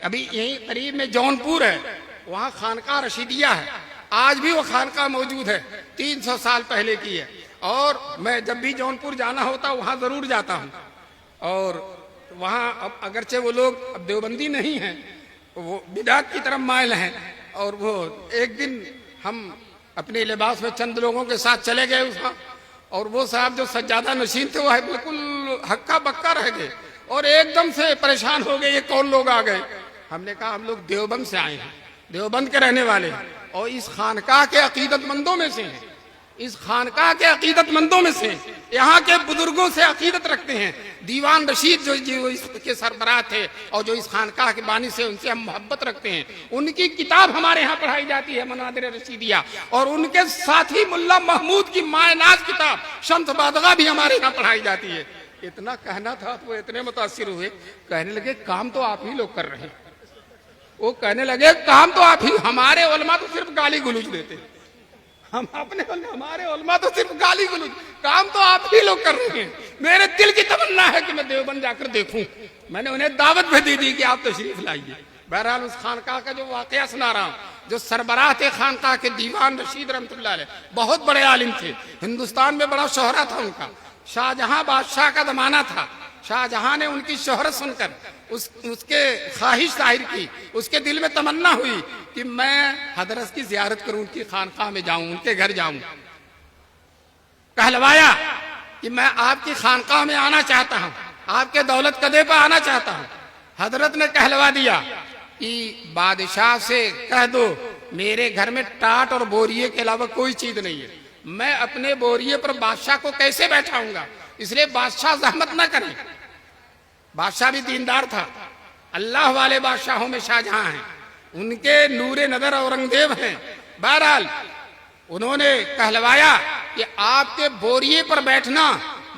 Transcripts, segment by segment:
अभी यही करीब में जौनपुर है, वहाँ खानका रशीदिया है, आज भी वो खानका मौजूद है, 300 साल पहले की है। और मैं जब भी जौनपुर जाना होता वहाँ जरूर जाता हूँ। और वहाँ अब अगरचे वो लोग अब देवबंदी नहीं हैं, वो बिदात की तरफ माइल हैं। और वो एक दिन हम अपने लिबास में चंद लोगों के साथ चले गए उसका, और वो साहब जो सज्जादा नशीन थे वो है बिल्कुल हक्का बक्का रह गए और एकदम से परेशान हो गए, ये कौन लोग आ गए। हमने कहा हम लोग देवबंद से आए हैं, देवबंद के रहने वाले हैं और इस खानकाह के अकीदतमंदों में से हैं, इस खानकाह के अकीदतमंदों में से, यहाँ के बुजुर्गों से अकीदत रखते हैं। दीवान रशीद जो इसके सरबराह थे और जो इस खानकाह के बानी से, उनसे हम मोहब्बत रखते हैं। उनकी किताब हमारे यहाँ पढ़ाई जाती है, मनादिर रशीदिया, और उनके साथी मुल्ला महमूद की मायनाज किताब शम्स बादगा भी हमारे यहाँ पढ़ाई जाती है। इतना कहना था तो वो इतने मुतासिर हुए, कहने लगे काम तो आप ही लोग कर रहे हैं। वो कहने लगे काम तो आप ही, हमारे उलमा तो सिर्फ गाली गुलूज देते, हम अपने हमारे उलमा तो सिर्फ गाली गुलूज, काम तो आप ही लोग कर रहे हैं। मेरे दिल की तमन्ना है कि मैं देवबंद जाकर देखूं। मैंने उन्हें दावत भी दी थी कि आप तशरीफ लाइए। बहरहाल उस खानकाह का जो वाकया सुना रहा हूं, जो सरबराह थे खानकाह के दीवान रशीद रहमतुल्लाह अलैह, बहुत बड़े आलिम थे, हिंदुस्तान में बड़ा शोहरा था उनका। शाहजहां बादशाह का जमाना था, शाहजहां ने उनकी शोहरत सुनकर उसके ख्वाहिश जाहिर की, उसके दिल में तमन्ना हुई कि मैं हजरत की जियारत करूं, उनकी खानकाह में जाऊं, उनके घर जाऊं। कहलवाया कि मैं आपकी खानकाह में आना चाहता हूं, आपके दौलत कदे पर आना चाहता हूं। हजरत ने कहलवा दिया कि बादशाह से कह दो मेरे घर में टाट और बोरिये के अलावा कोई चीज नहीं है, मैं अपने बोरिये पर बादशाह को कैसे बैठाऊंगा, इसलिए बादशाह जहमत न करें। बादशाह भी दीनदार था, अल्लाह वाले बादशाहों में शाहजहां हैं, उनके नूरे नजर औरंगजेब हैं। बहरहाल उन्होंने कहलवाया कि आपके बोरिये पर बैठना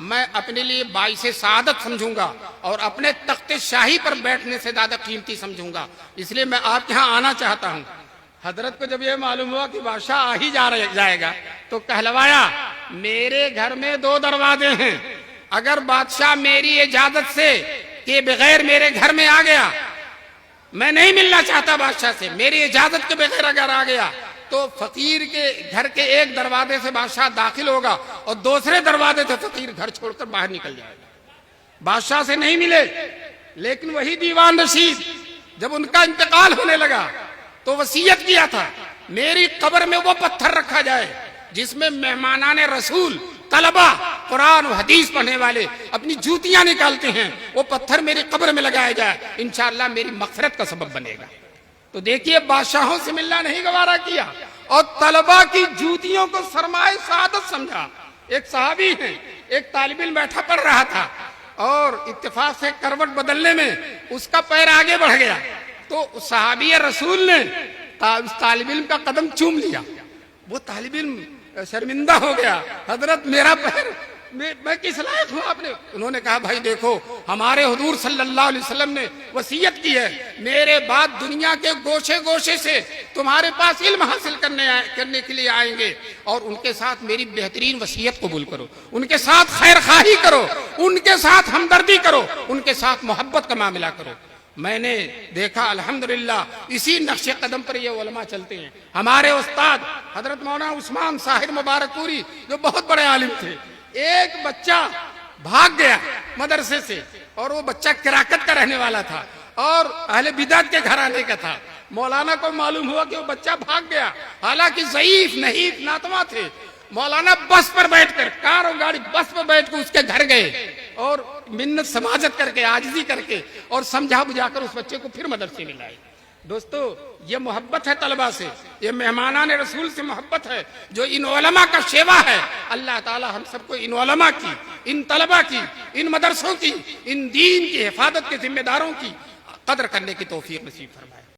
मैं अपने लिए बाइसे सादत समझूंगा और अपने तख्ते शाही पर बैठने से ज्यादा कीमती समझूंगा, इसलिए मैं आपके यहाँ आना चाहता हूँ। हजरत को जब ये मालूम हुआ कि बादशाह आ ही जाएगा तो कहलवाया मेरे घर में 2 दरवाजे हैं, अगर बादशाह मेरी इजाजत से के बगैर मेरे घर में आ गया, मैं नहीं मिलना चाहता बादशाह से, मेरी इजाजत के बगैर अगर आ गया तो फकीर के घर के एक दरवाजे से बादशाह दाखिल होगा और दूसरे दरवाजे से फकीर घर छोड़कर बाहर निकल जाएगा, बादशाह से नहीं मिले। लेकिन वही दीवान रशीद जब उनका इंतकाल होने लगा तो वसीयत किया था मेरी कब्र में वो पत्थर रखा जाए जिसमें मेहमानाने रसूल, तलबा, कुरान और हदीस पढ़ने वाले अपनी जूतियां निकालते हैं, वो पत्थर मेरी कब्र में लगाया जाए, इंशाअल्लाह मेरी मग़फ़िरत का सबब बनेगा। तो देखिए बादशाहों से मिलना नहीं गवारा किया और तलबा की जूतियों को सरमाए सादत समझा। एक सहाबी है, एक तालिब इल्म बैठा पढ़ रहा था और इत्तेफाक से करवट बदलने में उसका पैर आगे बढ़ गया, तो सहाबी रसूल ने उस तालिब इल्म का कदम चूम लिया। वो तालिब इल्म शर्मिंदा हो गया, हजरत मेरा पैर मैं किस लायक हूं आपने। उन्होंने कहा भाई देखो हमारे हुजूर सल्लल्लाहु अलैहि वसल्लम ने वसीयत की है, मेरे बाद दुनिया के गोशे गोशे से तुम्हारे पास इल्म हासिल करने के लिए आएंगे और उनके साथ मेरी बेहतरीन वसीयत कबूल करो, उनके साथ खैर खाही करो, उनके साथ हमदर्दी करो, उनके साथ मोहब्बत का मामला करो। मैंने देखा अल्हम्दुलिल्लाह इसी नक्शे कदम पर ये उलमा चलते हैं। हमारे उस्ताद हजरत मौलाना उस्मान साहिर मुबारकपुरी जो बहुत बड़े आलिम थे, एक बच्चा भाग गया मदरसे से और वो बच्चा किराकत का रहने वाला था और अहले बिदअत के घराने का था। मौलाना को मालूम हुआ कि वो बच्चा भाग गया, हालांकि ज़ईफ नहीफ नातवा थे। मौलाना बस पर बैठकर, कार और गाड़ी बस पर बैठकर उसके घर गए और मिन्नत समाजत करके, आजिज़ी करके और समझा बुझाकर उस बच्चे को फिर मदरसे में लाए। दोस्तों ये मोहब्बत है तलबा से, ये मेहमानाने रसूल से मोहब्बत है जो इन उलमा का सेवा है। अल्लाह ताला हम सबको इन उलमा की, इन तलबा की, इन मदरसों की, इन दीन की हिफाजत के जिम्मेदारों की कदर करने की तौफीक नसीब फरमाए।